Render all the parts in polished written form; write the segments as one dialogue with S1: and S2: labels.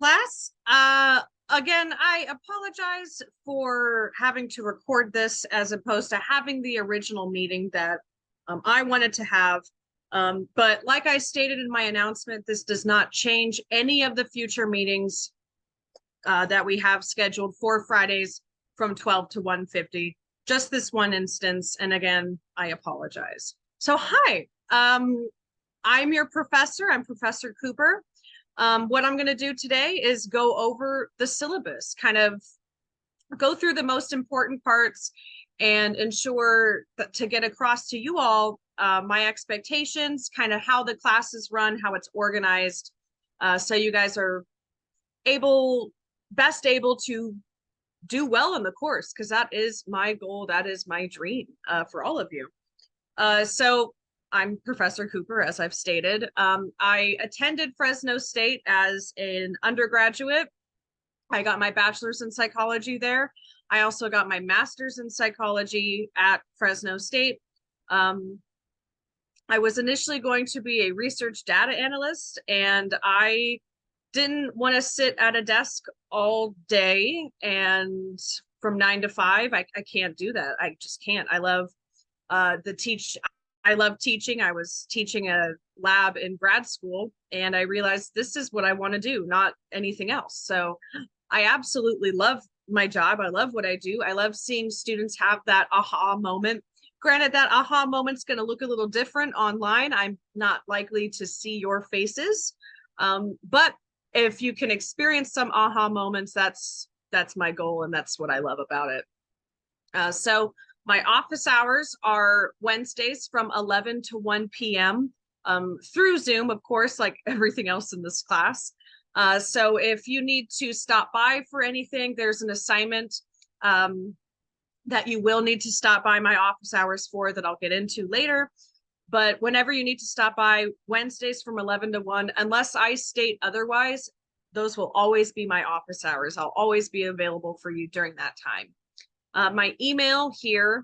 S1: Class, again, I apologize for having to record this as opposed to having the original meeting that I wanted to have. But like I stated in my announcement, this does not change any of the future meetings that we have scheduled for Fridays from 12 to 1:50. Just this one instance. And again, I apologize. So hi, I'm your professor. I'm Professor Cooper. What I'm going to do today is go over the syllabus, kind of go through the most important parts and ensure that to get across to you all my expectations, kind of how the classes run, how it's organized, so you guys are best able to do well in the course, because that is my goal, that is my dream for all of you. So I'm Professor Cooper, as I've stated. I attended Fresno State as an undergraduate. I got my bachelor's in psychology there. I also got my master's in psychology at Fresno State. I was initially going to be a research data analyst, and I didn't want to sit at a desk all day and from 9 to 5. I can't do that. I just can't. I love I love teaching. I was teaching a lab in grad school, and I realized this is what I want to do, not anything else. So I absolutely love my job. I love what I do. I love seeing students have that aha moment. Granted, that aha moment's going to look a little different online. I'm not likely to see your faces. But if you can experience some aha moments, that's my goal, and that's what I love about it. So my office hours are Wednesdays from 11 to 1 p.m. Through Zoom, of course, like everything else in this class. So if you need to stop by for anything, there's an assignment that you will need to stop by my office hours for that I'll get into later. But whenever you need to stop by, Wednesdays from 11 to 1, unless I state otherwise, those will always be my office hours. I'll always be available for you during that time. My email here,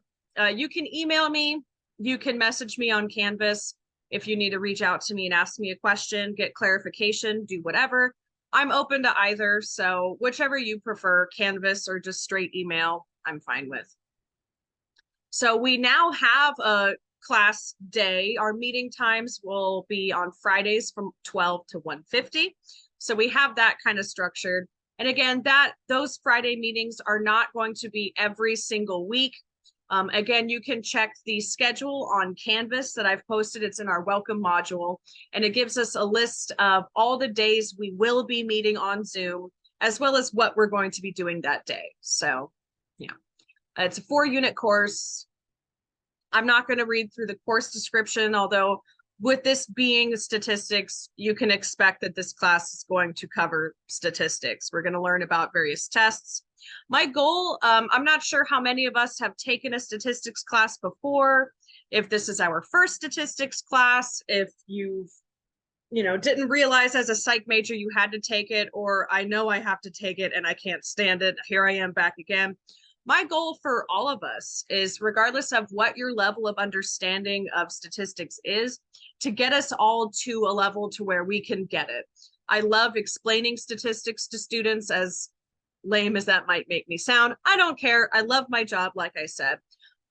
S1: you can email me, you can message me on Canvas if you need to reach out to me and ask me a question, get clarification, do whatever. I'm open to either, so whichever you prefer, Canvas or just straight email, I'm fine with. So we now have a class day. Our meeting times will be on Fridays from 12 to 1:50. So we have that kind of structured. And again, those Friday meetings are not going to be every single week. Again, you can check the schedule on Canvas that I've posted. It's in our welcome module, and it gives us a list of all the days we will be meeting on Zoom, as well as what we're going to be doing that day. So yeah, it's a 4-unit course. I'm not going to read through the course description, although with this being statistics, you can expect that this class is going to cover statistics. We're going to learn about various tests. My goal, I'm not sure how many of us have taken a statistics class before, if this is our first statistics class, if you've, didn't realize as a psych major you had to take it, or I know I have to take it and I can't stand it. Here I am back again. My goal for all of us is, regardless of what your level of understanding of statistics is, to get us all to a level to where we can get it. I love explaining statistics to students, as lame as that might make me sound. I don't care. I love my job, like I said.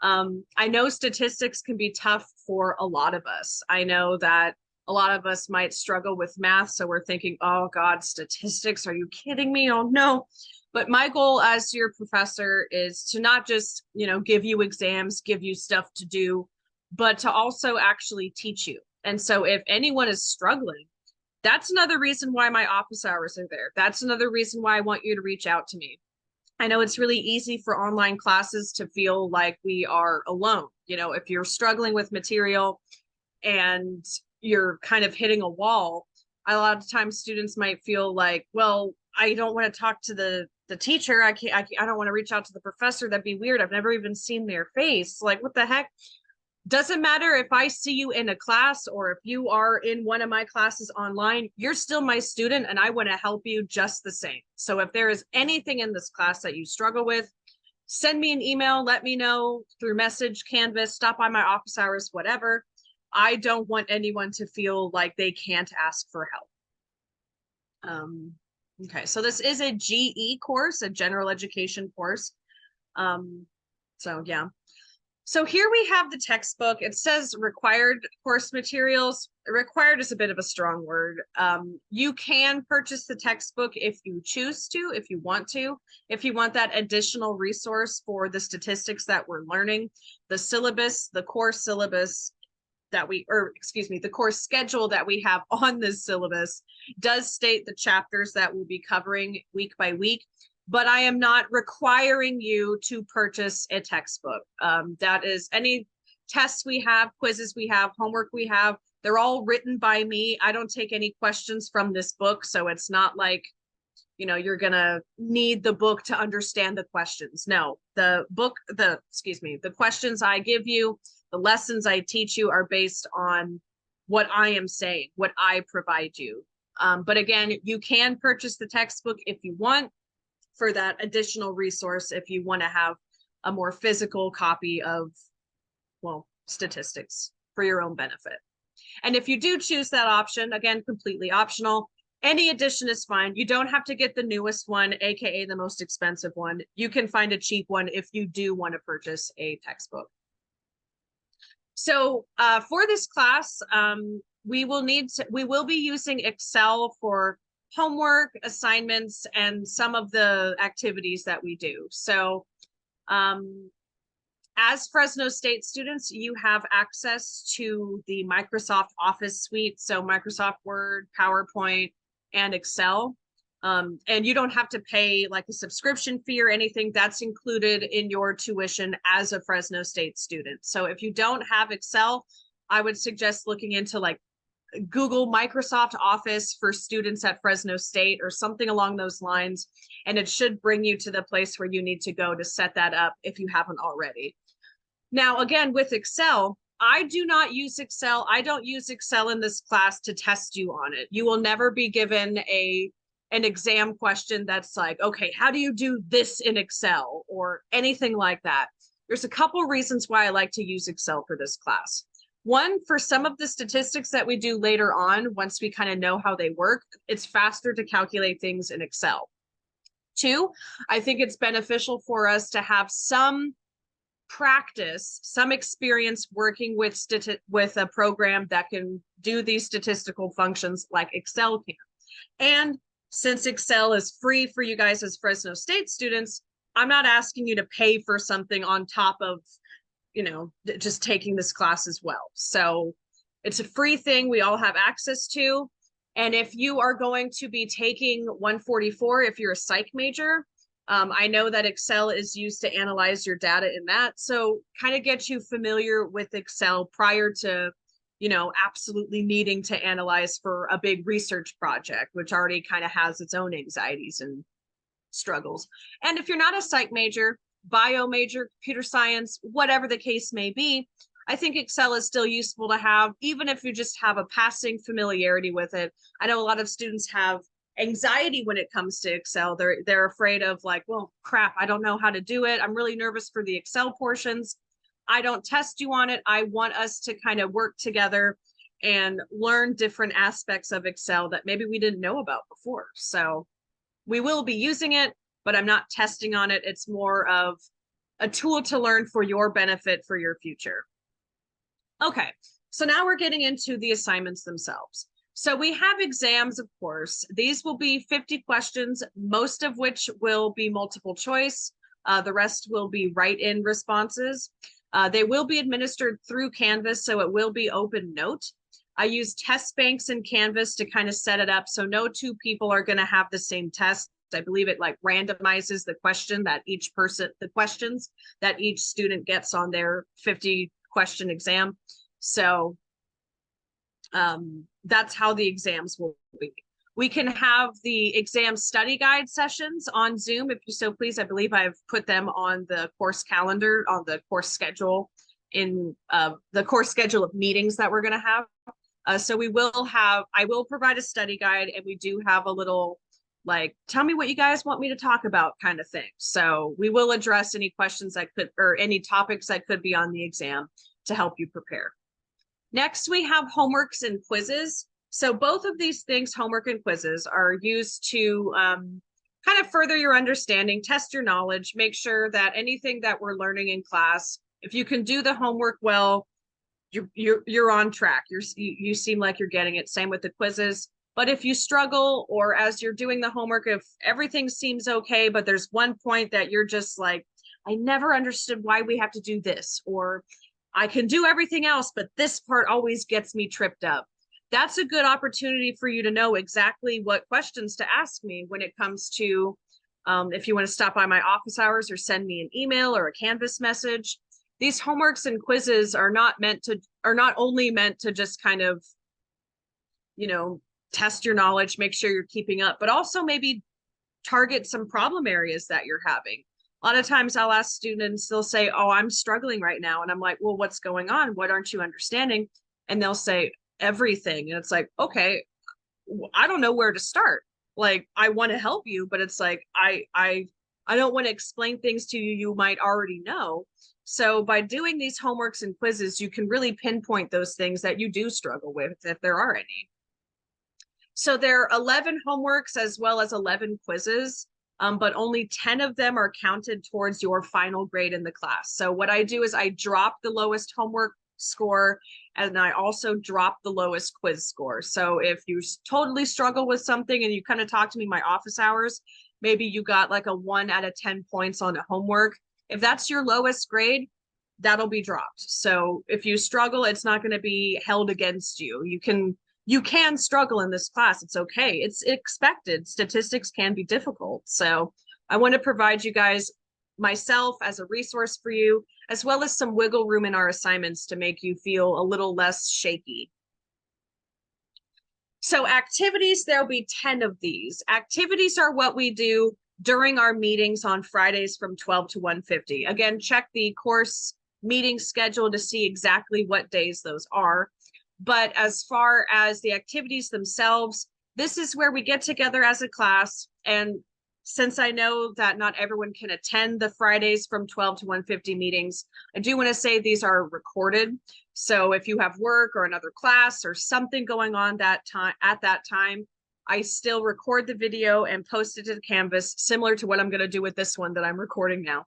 S1: I know statistics can be tough for a lot of us. I know that a lot of us might struggle with math, so we're thinking, oh God, statistics, are you kidding me? Oh no. But my goal as your professor is to not just, give you exams, give you stuff to do, but to also actually teach you. And so if anyone is struggling, that's another reason why my office hours are there. That's another reason why I want you to reach out to me. I know it's really easy for online classes to feel like we are alone. If you're struggling with material and you're kind of hitting a wall, a lot of times students might feel like, well, I don't want to talk to the teacher. I don't want to reach out to the professor. That'd be weird. I've never even seen their face. Like, what the heck? Doesn't matter if I see you in a class or if you are in one of my classes online, you're still my student and I want to help you just the same. So if there is anything in this class that you struggle with, send me an email, let me know through message, Canvas, stop by my office hours, whatever. I don't want anyone to feel like they can't ask for help. Okay, so this is a GE course, a general education course. So yeah. So here we have the textbook. It says required course materials. Required is a bit of a strong word. You can purchase the textbook if you choose to, if you want to, if you want that additional resource for the statistics that we're learning. The syllabus, the course syllabus that we, or excuse me, the course schedule that we have on this syllabus does state the chapters that we'll be covering week by week, but I am not requiring you to purchase a textbook. That is any tests we have, quizzes we have, homework we have, they're all written by me. I don't take any questions from this book, so it's not like, you know, you're gonna need the book to understand the questions. No, the questions I give you, the lessons I teach you are based on what I am saying, what I provide you. But again, you can purchase the textbook if you want, for that additional resource, if you want to have a more physical copy of, well, statistics for your own benefit. And if you do choose that option, again, completely optional, any addition is fine. You don't have to get the newest one, aka the most expensive one. You can find a cheap one if you do want to purchase a textbook. So for this class, we will be using Excel for homework, assignments, and some of the activities that we do. So as Fresno State students, you have access to the Microsoft Office suite, so Microsoft Word, PowerPoint, and Excel. And you don't have to pay like a subscription fee or anything. That's included in your tuition as a Fresno State student. So if you don't have Excel, I would suggest looking into like Google Microsoft Office for students at Fresno State or something along those lines. And it should bring you to the place where you need to go to set that up if you haven't already. Now, again, with Excel, I do not use Excel. I don't use Excel in this class to test you on it. You will never be given an exam question that's like, okay, how do you do this in Excel or anything like that. There's a couple reasons why I like to use Excel for this class. One, for some of the statistics that we do later on, once we kind of know how they work, it's faster to calculate things in Excel. Two, I think it's beneficial for us to have some practice, some experience working with a program that can do these statistical functions like Excel can. And since Excel is free for you guys as Fresno State students, I'm not asking you to pay for something on top of, you know, just taking this class as well. So it's a free thing we all have access to. And if you are going to be taking 144, if you're a psych major, I know that Excel is used to analyze your data in that. So kind of get you familiar with Excel prior to, you know, absolutely needing to analyze for a big research project, which already kind of has its own anxieties and struggles. And if you're not a psych major, bio major, computer science, whatever the case may be, I think Excel is still useful to have, even if you just have a passing familiarity with it. I know a lot of students have anxiety when it comes to Excel. They're afraid of like, well, crap, I don't know how to do it. I'm really nervous for the Excel portions. I don't test you on it. I want us to kind of work together and learn different aspects of Excel that maybe we didn't know about before. So we will be using it, but I'm not testing on it. It's more of a tool to learn for your benefit for your future. Okay, so now we're getting into the assignments themselves. So we have exams, of course. These will be 50 questions, most of which will be multiple choice. The rest will be write-in responses. They will be administered through Canvas, so it will be open note. I use test banks in Canvas to kind of set it up, so no two people are going to have the same test. I believe it like randomizes the question that the questions that each student gets on their 50 question exam. So that's how the exams will be. We can have the exam study guide sessions on Zoom if you so please. I believe I've put them on the course calendar, on the course schedule, in the course schedule of meetings that we're going to have. So I will provide a study guide, and we do have a little like, tell me what you guys want me to talk about kind of thing. So we will address any questions that could, or any topics that could be on the exam to help you prepare. Next, we have homeworks and quizzes. So both of these things, homework and quizzes, are used to kind of further your understanding, test your knowledge, make sure that anything that we're learning in class, if you can do the homework well, you're on track. You seem like you're getting it. Same with the quizzes. But if you struggle, or as you're doing the homework, if everything seems okay, but there's one point that you're just like, I never understood why we have to do this, or I can do everything else, but this part always gets me tripped up. That's a good opportunity for you to know exactly what questions to ask me when it comes to, if you want to stop by my office hours or send me an email or a Canvas message. These homeworks and quizzes are not only meant to just kind of, test your knowledge, make sure you're keeping up, but also maybe target some problem areas that you're having. A lot of times I'll ask students, they'll say, oh, I'm struggling right now. And I'm like, well, what's going on? What aren't you understanding? And they'll say everything. And it's like, okay, I don't know where to start. Like, I want to help you, but it's like, I don't want to explain things to you you might already know. So by doing these homeworks and quizzes, you can really pinpoint those things that you do struggle with, if there are any. So there are 11 homeworks as well as 11 quizzes, but only 10 of them are counted towards your final grade in the class. So what I do is I drop the lowest homework score, and I also drop the lowest quiz score. So if you totally struggle with something and you kind of talk to me in my office hours, maybe you got like a 1 out of 10 points on a homework. If that's your lowest grade, that'll be dropped. So if you struggle, it's not going to be held against you. You can struggle in this class. It's okay. It's expected. Statistics can be difficult. So I want to provide you guys, myself, as a resource for you, as well as some wiggle room in our assignments to make you feel a little less shaky. So activities, there'll be 10 of these. Activities are what we do during our meetings on Fridays from 12 to 1:50. Again, check the course meeting schedule to see exactly what days those are. But as far as the activities themselves, this is where we get together as a class. And since I know that not everyone can attend the Fridays from 12 to 1:50 meetings, I do want to say these are recorded. So if you have work or another class or something going on at that time, I still record the video and post it to Canvas, similar to what I'm going to do with this one that I'm recording now.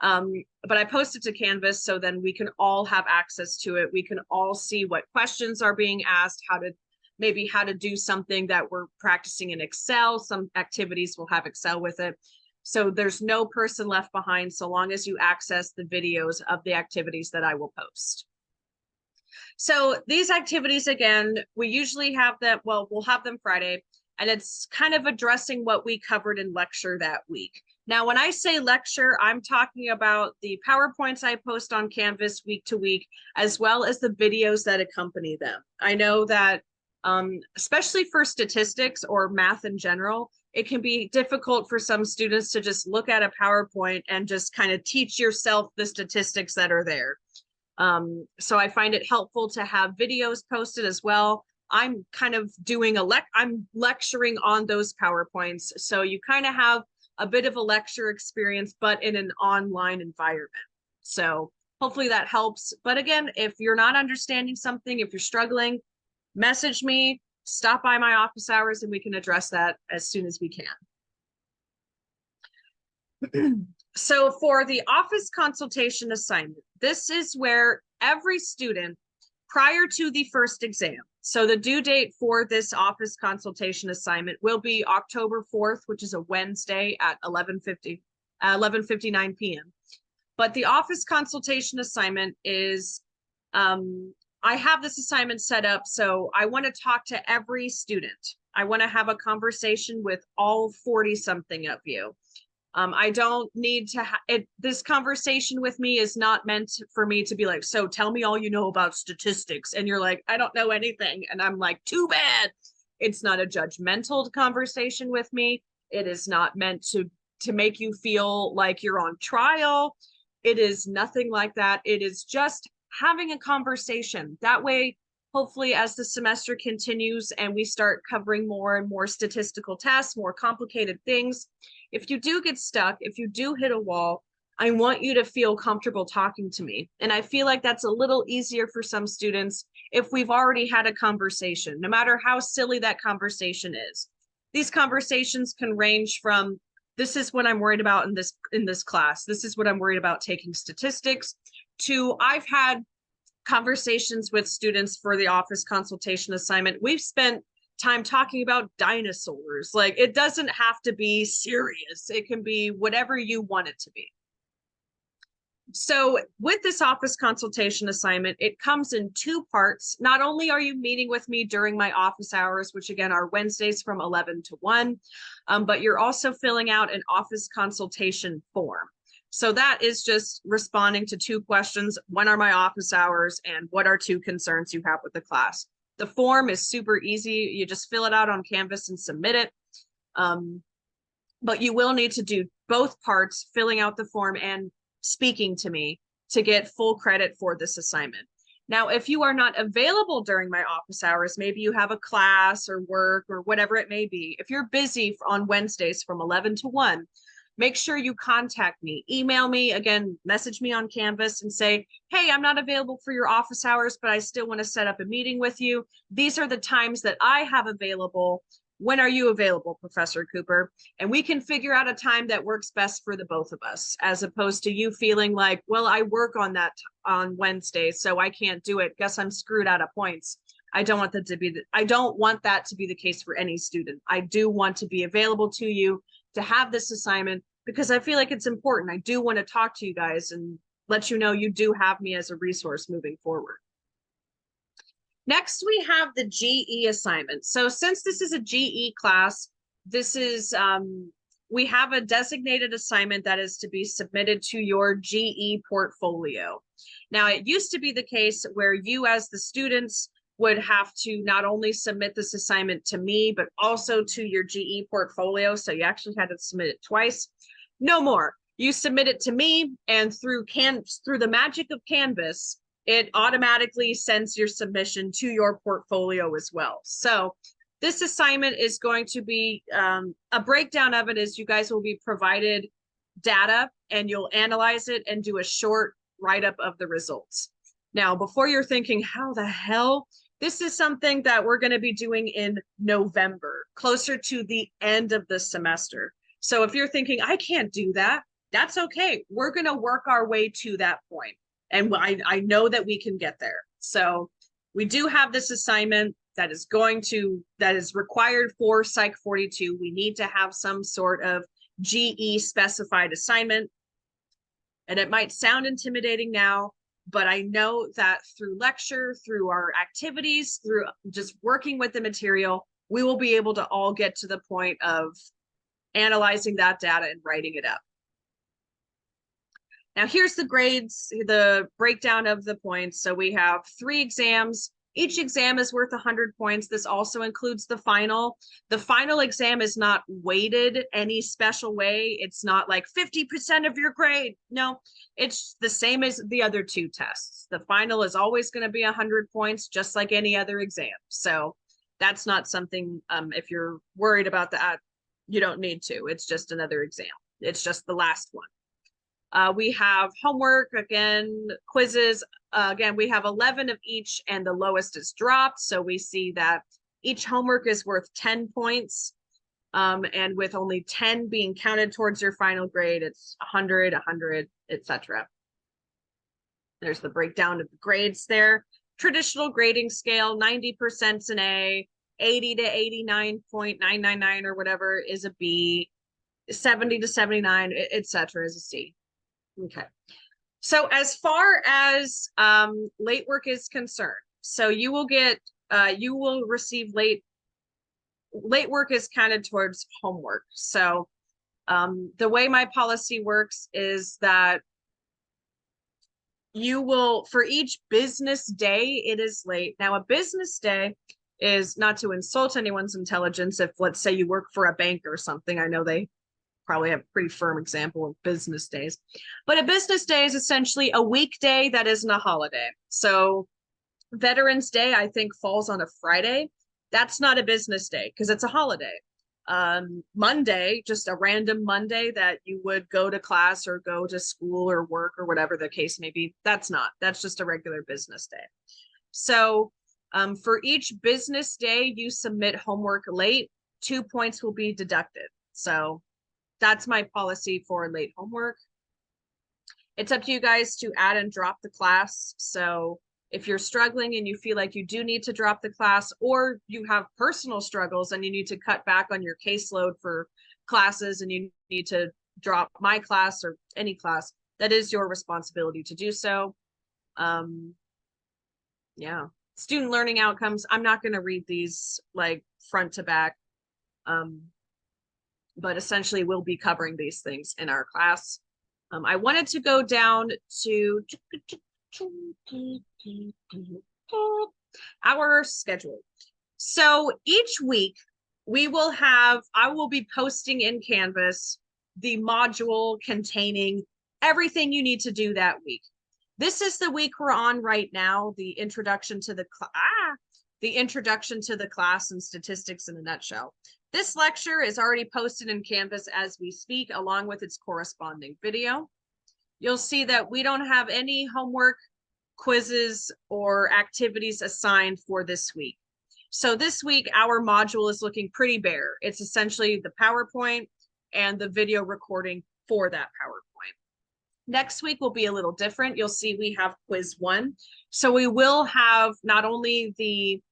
S1: But I post it to Canvas so then we can all have access to it. We can all see what questions are being asked, how to do something that we're practicing in Excel. Some activities will have Excel with it. So there's no person left behind so long as you access the videos of the activities that I will post. So these activities, again, we usually have them, well, we'll have them Friday, and it's kind of addressing what we covered in lecture that week. Now, when I say lecture, I'm talking about the PowerPoints I post on Canvas week to week, as well as the videos that accompany them. I know that, especially for statistics or math in general, it can be difficult for some students to just look at a PowerPoint and just kind of teach yourself the statistics that are there. So I find it helpful to have videos posted as well. I'm kind of doing I'm lecturing on those PowerPoints. So you kind of have a bit of a lecture experience, but in an online environment. So hopefully that helps. But again, if you're not understanding something, if you're struggling, message me, stop by my office hours, and we can address that as soon as we can. So for the office consultation assignment, this is where every student, prior to the first exam, so the due date for this office consultation assignment will be October 4th, which is a Wednesday at 11:59 p.m. But the office consultation assignment is, I have this assignment set up, so I want to talk to every student. I want to have a conversation with all 40-something of you. I don't need to this conversation with me is not meant for me to be like, so tell me all you know about statistics. And you're like, I don't know anything. And I'm like, too bad. It's not a judgmental conversation with me. It is not meant to make you feel like you're on trial. It is nothing like that. It is just having a conversation. That way, hopefully, as the semester continues and we start covering more and more statistical tests, more complicated things, if you do get stuck, if you do hit a wall, I want you to feel comfortable talking to me. And I feel like that's a little easier for some students if we've already had a conversation, no matter how silly that conversation is. These conversations can range from, this is what I'm worried about in this class. This is what I'm worried about taking statistics, to I've had conversations with students for the office consultation assignment. We've spent time talking about dinosaurs. Like, it doesn't have to be serious. It can be whatever you want it to be. So with this office consultation assignment, it comes in two parts. Not only are you meeting with me during my office hours, which again are Wednesdays from 11 to 1, but you're also filling out an office consultation form. So that is just responding to two questions. When are my office hours, and what are two concerns you have with the class? The form is super easy. You just fill it out on Canvas and submit it. But you will need to do both parts, filling out the form and speaking to me, to get full credit for this assignment. Now, if you are not available during my office hours, maybe you have a class or work or whatever it may be. If you're busy on Wednesdays from 11 to 1, make sure you contact me. Email me, again, message me on Canvas and say, hey, I'm not available for your office hours, but I still want to set up a meeting with you. These are the times that I have available. When are you available, Professor Cooper? And we can figure out a time that works best for the both of us, as opposed to you feeling like, well, I work on that on Wednesday, so I can't do it. Guess I'm screwed out of points. I don't want that to be the case for any student. I do want to be available to you to have this assignment, because I feel like it's important. I do want to talk to you guys and let you know you do have me as a resource moving forward. Next, we have the GE assignment. So since this is a GE class, this is, we have a designated assignment that is to be submitted to your GE portfolio. Now, it used to be the case where you as the students would have to not only submit this assignment to me, but also to your GE portfolio. So you actually had to submit it twice. No more. You submit it to me, and through the magic of Canvas, it automatically sends your submission to your portfolio as well. So this assignment is going to be, a breakdown of it is you guys will be provided data and you'll analyze it and do a short write-up of the results. Now, before you're thinking, how the hell? This is something that we're going to be doing in November, closer to the end of the semester. So if you're thinking, I can't do that, that's okay. We're going to work our way to that point. And I know that we can get there. So we do have this assignment that is required for Psych 42. We need to have some sort of GE specified assignment. And it might sound intimidating now, but I know that through lecture, through our activities, through just working with the material, we will be able to all get to the point of analyzing that data and writing it up. Now here's the grades, the breakdown of the points. So we have 3 exams. Each exam is worth 100 points. This also includes the final. The final exam is not weighted any special way. It's not like 50% of your grade. No, it's the same as the other 2 tests. The final is always going to be 100 points, just like any other exam. So that's not something, if you're worried about that, you don't need to. It's just another exam. It's just the last one. We have homework, again, quizzes. Again, we have 11 of each, and the lowest is dropped. So we see that each homework is worth 10 points. And with only 10 being counted towards your final grade, it's 100, etc. There's the breakdown of the grades there. Traditional grading scale, 90% is an A, 80 to 89.999 or whatever is a B, 70 to 79, etc. is a C. Okay. So as far as late work is concerned, so you will receive late work is counted towards homework. So the way my policy works is that you will, for each business day, it is late. Now, a business day is, not to insult anyone's intelligence, if let's say you work for a bank or something, I know they probably have a pretty firm example of business days, but a business day is essentially a weekday that isn't a holiday. So Veterans Day, I think, falls on a Friday. That's not a business day because it's a holiday. Monday, just a random Monday that you would go to class or go to school or work or whatever the case may be, that's just a regular business day. So For each business day you submit homework late, 2 points will be deducted. So that's my policy for late homework. It's up to you guys to add and drop the class. So if you're struggling and you feel like you do need to drop the class, or you have personal struggles and you need to cut back on your caseload for classes and you need to drop my class or any class, that is your responsibility to do so. Yeah. Student learning outcomes. I'm not going to read these like front to back. But essentially we'll be covering these things in our class. I wanted to go down to our schedule. So each week I will be posting in Canvas the module containing everything you need to do that week. This is the week we're on right now, the introduction to the class and statistics in a nutshell. This lecture is already posted in Canvas as we speak, along with its corresponding video. You'll see that we don't have any homework, quizzes, or activities assigned for this week. So this week, our module is looking pretty bare. It's essentially the PowerPoint and the video recording for that PowerPoint. Next week will be a little different. You'll see we have quiz 1. So we will have not only the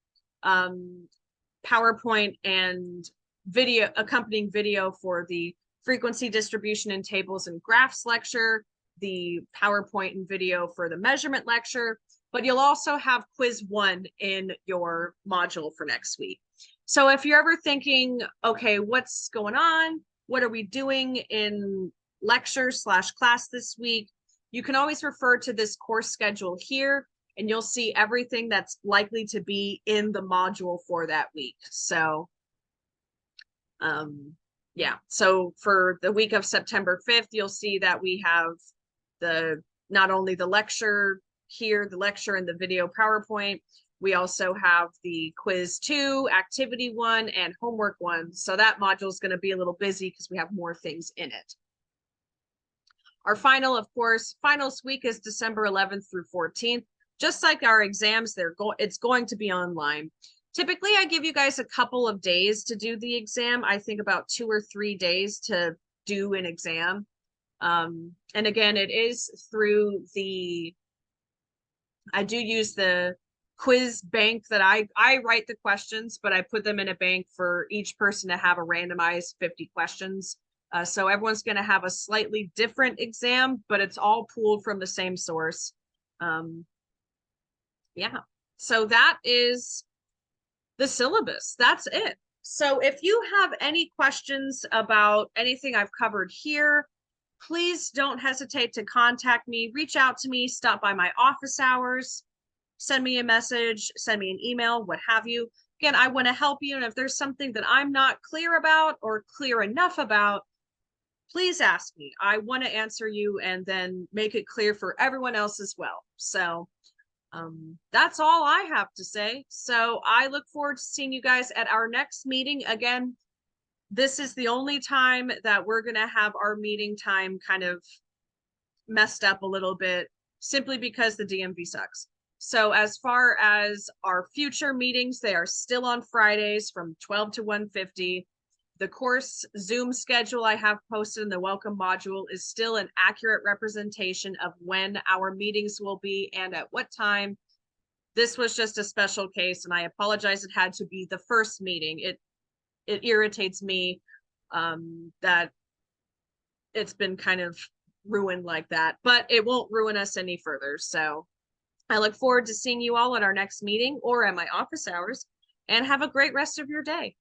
S1: PowerPoint and video, accompanying video for the frequency distribution in tables and graphs lecture, the PowerPoint and video for the measurement lecture, but you'll also have quiz 1 in your module for next week. So if you're ever thinking, okay, what's going on? What are we doing in lecture/class this week? You can always refer to this course schedule here and you'll see everything that's likely to be in the module for that week. So yeah, so for the week of September 5th, you'll see that we have not only the lecture here, the lecture and the video PowerPoint, we also have the quiz 2, activity 1, and homework 1. So that module is going to be a little busy because we have more things in it. Our final, of course, finals week is December 11th through 14th. Just like our exams, it's going to be online. Typically, I give you guys a couple of days to do the exam. I think about 2 or 3 days to do an exam. And again, it is through I do use the quiz bank that I write the questions, but I put them in a bank for each person to have a randomized 50 questions. So everyone's going to have a slightly different exam, but it's all pooled from the same source. Yeah, so that is the syllabus. That's it. So if you have any questions about anything I've covered here, please don't hesitate to contact me, reach out to me, stop by my office hours, send me a message, send me an email, what have you. Again, I want to help you. And if there's something that I'm not clear about or clear enough about, please ask me. I want to answer you and then make it clear for everyone else as well. So that's all I have to say. So I look forward to seeing you guys at our next meeting. Again, this is the only time that we're going to have our meeting time kind of messed up a little bit, simply because the DMV sucks. So as far as our future meetings, they are still on Fridays from 12 to 1:50. The course Zoom schedule I have posted in the welcome module is still an accurate representation of when our meetings will be and at what time. This was just a special case, and I apologize it had to be the first meeting. It irritates me that it's been kind of ruined like that, but it won't ruin us any further. So I look forward to seeing you all at our next meeting or at my office hours, and have a great rest of your day.